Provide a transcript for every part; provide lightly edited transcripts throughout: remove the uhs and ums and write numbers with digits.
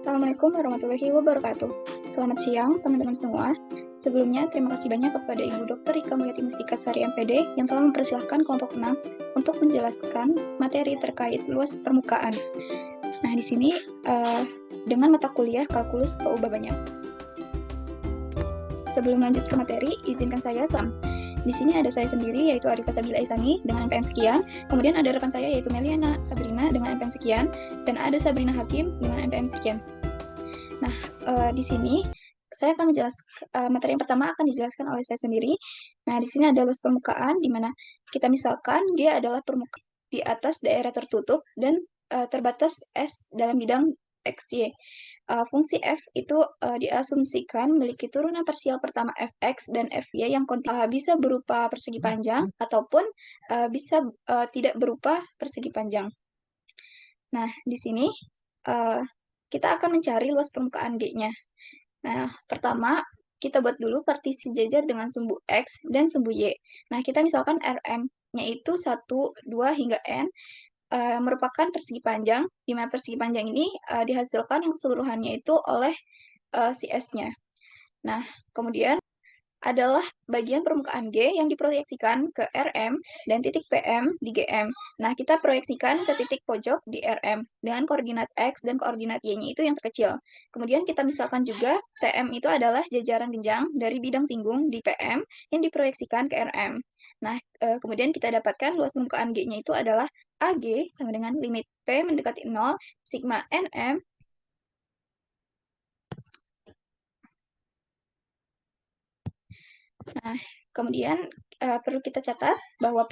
Assalamualaikum warahmatullahi wabarakatuh. Selamat siang teman-teman semua. Sebelumnya terima kasih banyak kepada Ibu Dr. Rika Mulyati Mustika Sari MPD yang telah mempersilahkan kelompok 6 untuk menjelaskan materi terkait luas permukaan. Nah, di sini dengan mata kuliah kalkulus Ubabanya. Sebelum lanjut ke materi, izinkan saya Di sini ada saya sendiri, yaitu Arika Sabila Isani, dengan NPM sekian. Kemudian ada rekan saya, yaitu Meliana Sabrina, dengan NPM sekian. Dan ada Sabrina Hakim, dengan NPM sekian. Nah, di sini saya akan menjelaskan, materi yang pertama akan dijelaskan oleh saya sendiri. Nah, di sini ada luas permukaan, di mana kita misalkan dia adalah permukaan di atas daerah tertutup dan terbatas S dalam bidang XY. Fungsi f itu diasumsikan memiliki turunan parsial pertama fx dan fy yang bisa berupa persegi panjang ataupun bisa tidak berupa persegi panjang. Nah, di sini kita akan mencari luas permukaan G-nya. Nah, pertama kita buat dulu partisi jajar dengan sumbu X dan sumbu Y. Nah, kita misalkan RM-nya itu 1, 2, hingga N merupakan persegi panjang, di mana persegi panjang ini dihasilkan yang keseluruhannya itu oleh si S-nya. Nah, kemudian adalah bagian permukaan G yang diproyeksikan ke RM dan titik PM di GM. Nah, kita proyeksikan ke titik pojok di RM dengan koordinat X dan koordinat Y-nya itu yang terkecil. Kemudian kita misalkan juga TM itu adalah jajaran jenjang dari bidang singgung di PM yang diproyeksikan ke RM. Nah, kemudian kita dapatkan luas permukaan G-nya itu adalah AG sama dengan limit P mendekati 0, sigma NM. Nah, kemudian perlu kita catat bahwa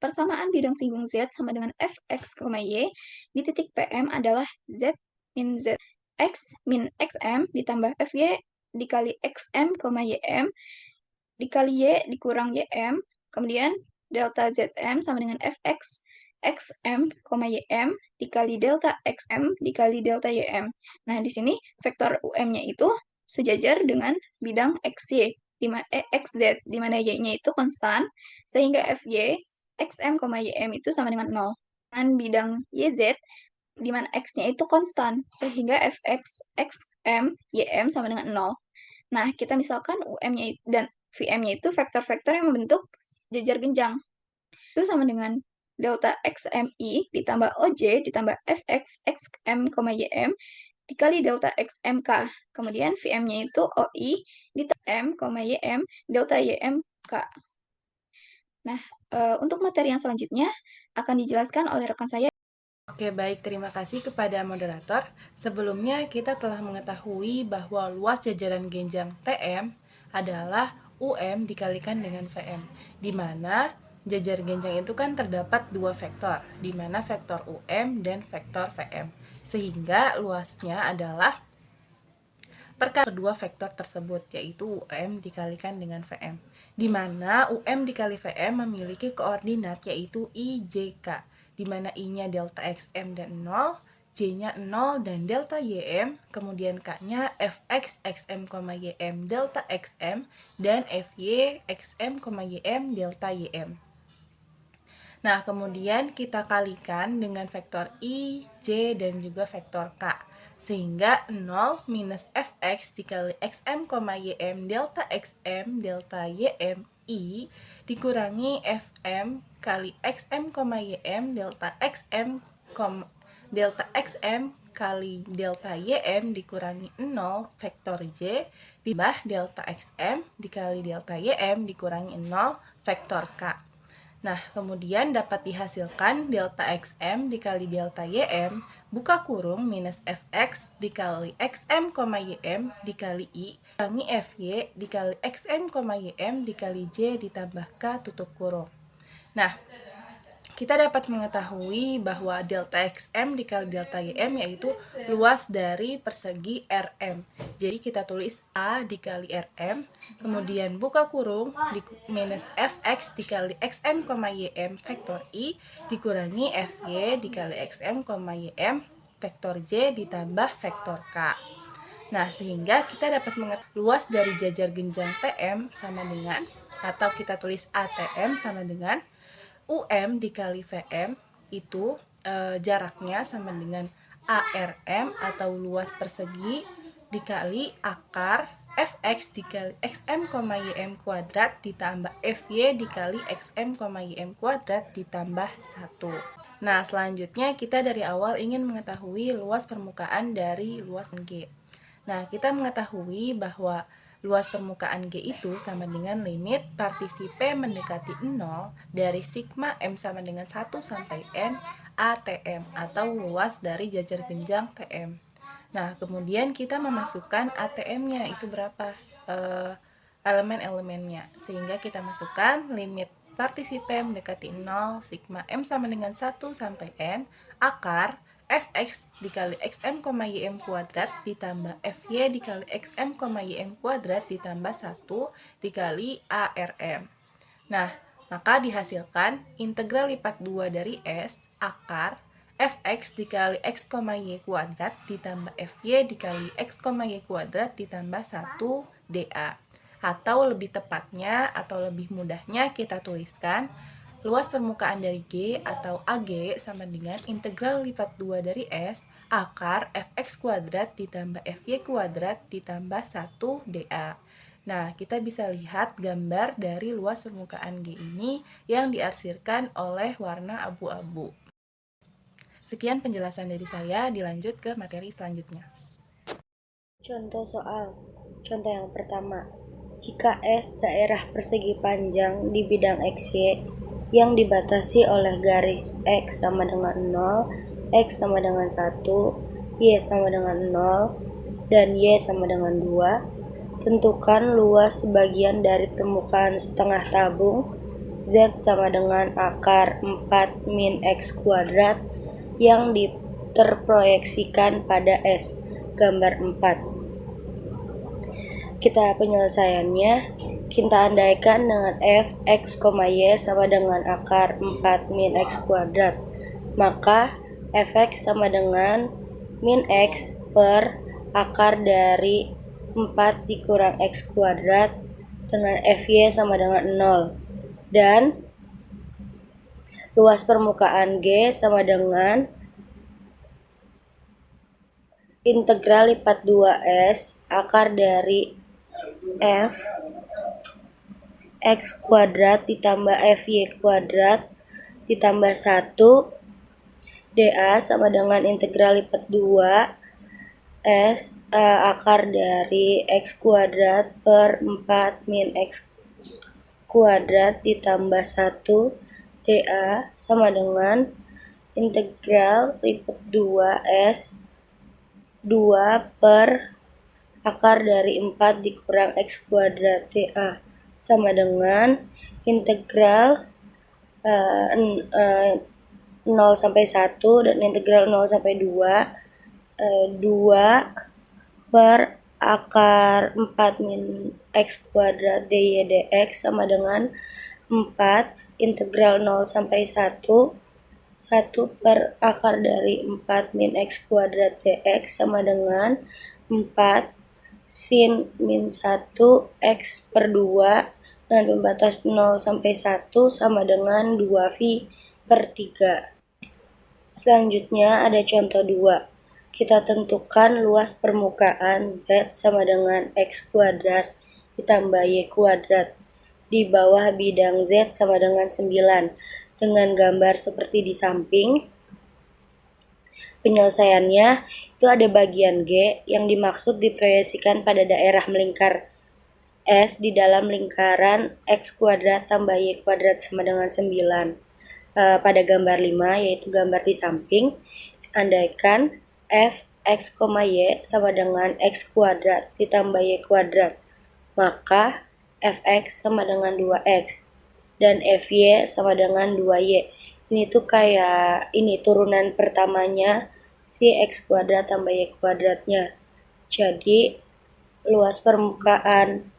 persamaan bidang singgung Z sama dengan Fx, Y di titik PM adalah Z min Z X min XM ditambah Fy dikali XM, YM dikali Y dikurang YM, kemudian delta ZM sama dengan Fx XM, YM dikali delta XM dikali delta YM. Nah, di sini vektor UM-nya itu sejajar dengan bidang XY, XZ, di mana Y-nya itu konstan, sehingga Fy, XM, YM itu sama dengan 0. Dengan bidang YZ, di mana X-nya itu konstan, sehingga Fx, XM, YM sama dengan 0. Nah, kita misalkan UM-nya dan VM-nya itu vektor-vektor yang membentuk jajar genjang. Itu sama dengan delta XMI ditambah OJ ditambah Fx, XM, YM dikali delta XMK. Kemudian VM-nya itu OI ditambah M, YM, delta YMK. Nah, untuk materi yang selanjutnya akan dijelaskan oleh rekan saya. Oke, baik. Terima kasih kepada moderator. Sebelumnya, kita telah mengetahui bahwa luas jajaran genjang TM adalah UM dikalikan dengan VM, di mana jajar genjang itu kan terdapat dua vektor, di mana vektor UM dan vektor VM. Sehingga luasnya adalah perkara kedua vektor tersebut, yaitu UM dikalikan dengan VM, di mana UM dikali VM memiliki koordinat yaitu IJK, di mana I-nya delta XM dan 0, J-nya 0 dan delta YM, kemudian K-nya Fx, XM, YM, delta XM, dan Fy, XM, YM, delta YM. Nah, kemudian kita kalikan dengan vektor I, J, dan juga vektor K. Sehingga 0 minus Fx dikali XM, YM, delta XM, delta YM, I, dikurangi Fm kali XM, YM, delta XM, delta XM kali delta YM dikurangi 0 vektor J ditambah delta XM dikali delta YM dikurangi 0 vektor K. Nah, kemudian dapat dihasilkan delta XM dikali delta YM, buka kurung, minus Fx dikali XM, YM dikali I, kurangi Fy dikali XM, YM dikali J ditambah K tutup kurung. Nah, kita dapat mengetahui bahwa delta XM dikali delta YM yaitu luas dari persegi RM. Jadi kita tulis A dikali RM, kemudian buka kurung, minus Fx dikali XM, YM vektor I, dikurangi Fy dikali XM, YM vektor J ditambah vektor K. Nah, sehingga kita dapat mengetahui luas dari jajar genjang TM sama dengan, atau kita tulis ATM sama dengan UM dikali VM itu jaraknya sama dengan ARM atau luas persegi dikali akar fx dikali xm, ym kuadrat ditambah fy dikali xm, ym kuadrat ditambah 1. Nah, selanjutnya kita dari awal ingin mengetahui luas permukaan dari luas G. Nah, kita mengetahui bahwa luas permukaan G itu sama dengan limit partisi P mendekati 0 dari sigma M sama dengan 1 sampai N ATM atau luas dari jajar genjang TM. Nah, kemudian kita memasukkan ATM-nya itu berapa elemen-elemennya. Sehingga kita masukkan limit partisi P mendekati 0, sigma M sama dengan 1 sampai N, akar fx dikali xm, ym kuadrat ditambah fy dikali xm, ym kuadrat ditambah 1 dikali ARM. Nah, maka dihasilkan integral lipat 2 dari S akar fx dikali x, y kuadrat ditambah fy dikali x, y kuadrat ditambah 1 dA. Atau lebih tepatnya atau lebih mudahnya kita tuliskan luas permukaan dari G atau AG sama dengan integral lipat 2 dari S akar fx kuadrat ditambah fy kuadrat ditambah 1 dA. Nah, kita bisa lihat gambar dari luas permukaan G ini yang diarsirkan oleh warna abu-abu. Sekian penjelasan dari saya, dilanjut ke materi selanjutnya. Contoh soal. Contoh yang pertama. Jika S daerah persegi panjang di bidang XY yang dibatasi oleh garis X sama dengan 0, X sama dengan 1, Y sama dengan 0, dan Y sama dengan 2, tentukan luas sebagian dari permukaan setengah tabung Z sama dengan akar 4 min X kuadrat yang terproyeksikan pada S. Gambar 4. Kita penyelesaiannya, kita andaikan dengan f, x, y sama dengan akar 4 min x kuadrat. Maka fx sama dengan min x per akar dari 4 dikurang x kuadrat dengan fy sama dengan 0. Dan luas permukaan G sama dengan integral lipat 2S akar dari f x kuadrat ditambah fy kuadrat ditambah 1 dA sama dengan integral lipat 2 S akar dari x kuadrat per 4 min x kuadrat ditambah 1 dA sama dengan integral lipat 2 S 2 per akar dari 4 dikurang x kuadrat dA sama dengan integral 0 sampai 1 dan integral 0 sampai 2 2 per akar 4 min x kuadrat dy dx sama dengan 4 integral 0 sampai 1 1 per akar dari 4 min x kuadrat dx sama dengan 4 sin min 1 x per 2 dengan pembatas 0 sampai 1 sama dengan 2 per 3. Selanjutnya ada contoh 2. Kita tentukan luas permukaan Z sama dengan x kuadrat ditambah y kuadrat di bawah bidang Z sama dengan 9 dengan gambar seperti di samping. Penyelesaiannya itu ada bagian G yang dimaksud diproyeksikan pada daerah melingkar S di dalam lingkaran x kuadrat tambah y kuadrat sama dengan 9. Pada gambar 5 yaitu gambar di samping, andaikan f x, y sama dengan x kuadrat ditambah y kuadrat, maka fx sama dengan 2x dan fy sama dengan 2y. Ini tuh kayak ini turunan pertamanya si x kuadrat tambah y kuadratnya. Jadi luas permukaan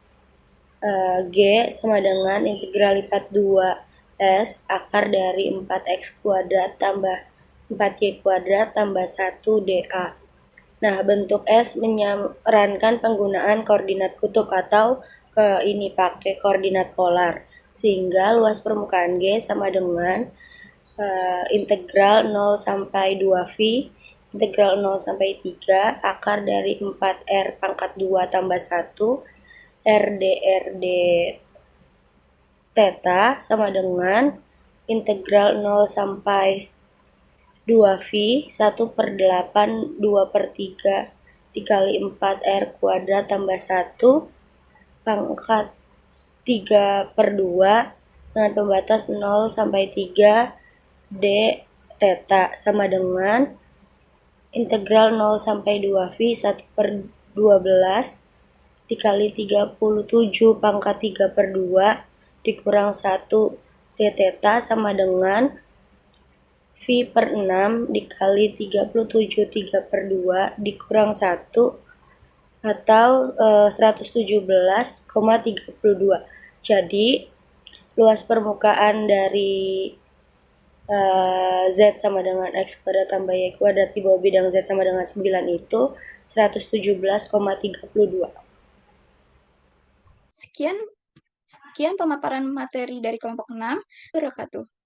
G sama dengan integral lipat 2S akar dari 4x kuadrat tambah 4y kuadrat tambah 1 dA. Nah, bentuk S menyarankan penggunaan koordinat kutub atau ini pakai koordinat polar. Sehingga luas permukaan G sama dengan integral 0 sampai 2 V integral 0 sampai 3 akar dari 4R pangkat 2 tambah 1 RD theta sama dengan integral 0 sampai 2V 1/8 2/3 dikali 4R kuadrat tambah 1 pangkat 3/2 dengan pembatas 0 sampai 3 D theta sama dengan integral 0 sampai 2V 1/12 dikali 37 pangkat 3/2 dikurang 1 D theta sama dengan V/6 dikali 37 3/2 dikurang 1 atau 117,32. Jadi luas permukaan dari Z sama dengan X kuadrat tambah Y kuadrat di bawah bidang Z sama dengan 9 itu 117,32. Sekian pemaparan materi dari kelompok 6. Wabarakatuh.